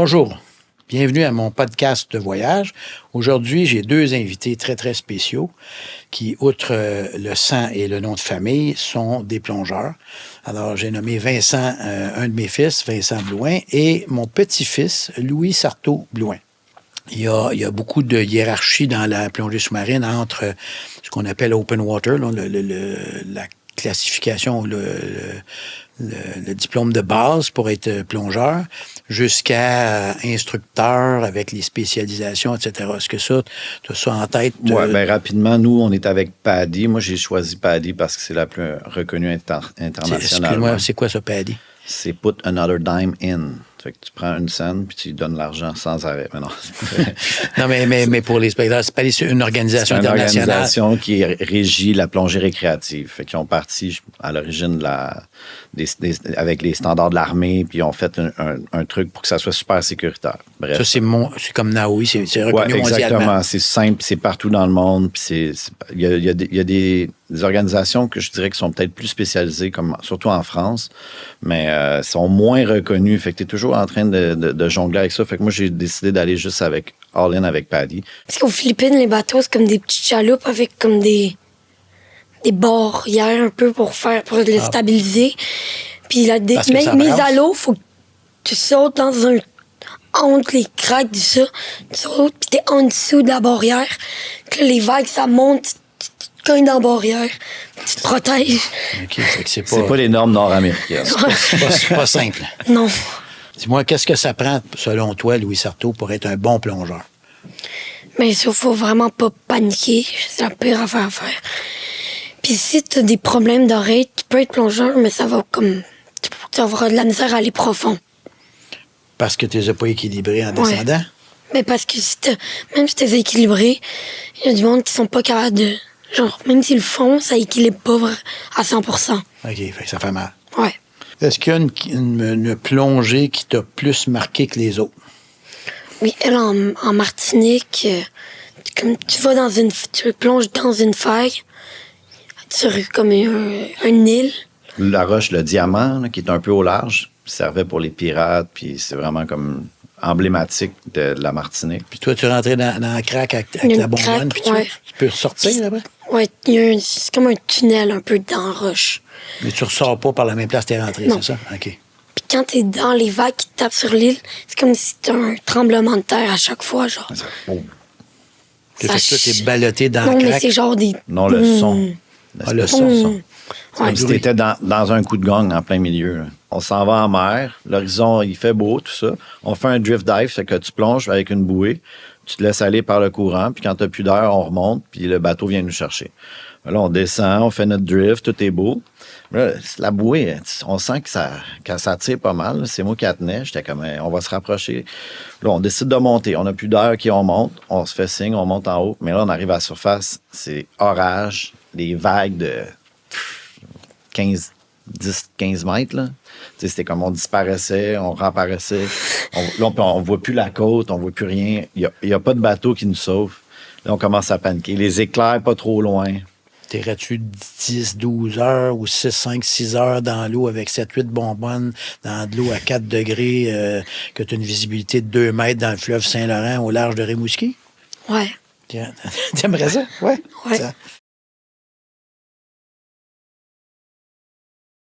Bonjour, bienvenue à mon podcast de voyage. Aujourd'hui, j'ai deux invités très, très spéciaux qui, outre le sang et le nom de famille, sont des plongeurs. Alors, j'ai nommé Vincent, un de mes fils, Vincent Blouin, et mon petit-fils, Louis Sartaud-Blouin. Il y a beaucoup de hiérarchie dans la plongée sous-marine entre ce qu'on appelle open water, là, la classification, le diplôme de base pour être plongeur, jusqu'à instructeur avec les spécialisations, etc. Est-ce que ça, tu as ça en tête? Oui, bien rapidement, nous, on est avec PADI. Moi, j'ai choisi PADI parce que c'est la plus reconnue internationalement. Excuse-moi, c'est quoi ça, PADI? C'est Put Another Dime In. Fait que tu prends une scène puis tu lui donnes l'argent sans arrêt. Mais non, non, mais pour les spectateurs, c'est pas une organisation internationale. C'est une organisation qui régit la plongée récréative. Fait qu'ils ont parti à l'origine avec les standards de l'armée, puis ils ont fait un truc pour que ça soit super sécuritaire. Bref. Ça, c'est comme Naoui, c'est reconnu mondialement. Exactement. C'est simple, c'est partout dans le monde. Puis il y a des organisations que je dirais qui sont peut-être plus spécialisées, comme surtout en France, mais sont moins reconnues. Fait que tu es toujours en train de jongler avec ça. Fait que moi, j'ai décidé d'aller juste avec All-In avec PADI. Parce qu'aux Philippines, les bateaux, c'est comme des petites chaloupes avec comme des barrières un peu pour les stabiliser. Puis là, mes alos, faut que tu sautes entre les craques du ça. Tu sautes, puis t'es en dessous de la barrière. Puis là, les vagues, ça monte, tu te cognes dans la barrière. Tu te protèges. OK, c'est pas les normes nord-américaines. C'est pas simple. Non. Dis-moi, qu'est-ce que ça prend, selon toi, Louis Sartaud, pour être un bon plongeur? Mais il faut vraiment pas paniquer. C'est la pire affaire à faire. Puis si tu as des problèmes d'oreille, tu peux être plongeur, mais ça va comme... Tu auras de la misère à aller profond. Parce que tu les as pas équilibrés en descendant? Mais parce que même si tu es équilibré, il y a du monde qui sont pas capables de... Genre, même s'ils le font, ça équilibre pas à 100%. OK, fait que ça fait mal. Ouais. Est-ce qu'il y a une plongée qui t'a plus marqué que les autres? Oui, elle, en Martinique, comme tu plonges dans une faille, sur comme une île. La roche, le diamant, là, qui est un peu au large, servait pour les pirates, puis c'est vraiment comme emblématique de la Martinique. Puis toi, tu rentrais dans la craque avec la bonbonne, puis tu peux ressortir après? Oui, c'est comme un tunnel un peu dans la roche. Mais tu ressors pas par la même place que t'es rentré, c'est ça? OK. Puis quand t'es dans les vagues qui tapent sur l'île, c'est comme si t'as un tremblement de terre à chaque fois, genre. Fait que toi, t'es ballotté dans la craque. Non, mais c'est genre des... Non, le son. Le son. C'est comme si t'étais dans un coup de gong en plein milieu. Là. On s'en va en mer, l'horizon, il fait beau, tout ça. On fait un drift dive, c'est que tu plonges avec une bouée, tu te laisses aller par le courant, puis quand t'as plus d'air, on remonte, puis le bateau vient nous chercher. Là, on descend, on fait notre drift, tout est beau. Là, la bouée, on sent que ça tire pas mal. Là. C'est moi qui la tenais. J'étais comme, on va se rapprocher. Là, on décide de monter. On n'a plus d'air, on monte. On se fait signe, on monte en haut. Mais là, on arrive à la surface. C'est orage, des vagues de 10, 15 mètres. Là. C'était comme on disparaissait, on réapparaissait. Là, on voit plus la côte, on voit plus rien. Il y a pas de bateau qui nous sauve. Là, on commence à paniquer. Les éclairs, pas trop loin. T'irais-tu 10, 12 heures ou 6, 5, 6 heures dans l'eau avec 7, 8 bonbonnes, dans de l'eau à 4 degrés, que tu as une visibilité de 2 mètres dans le fleuve Saint-Laurent au large de Rimouski? Ouais. T'aimerais ça? Ouais. Ouais.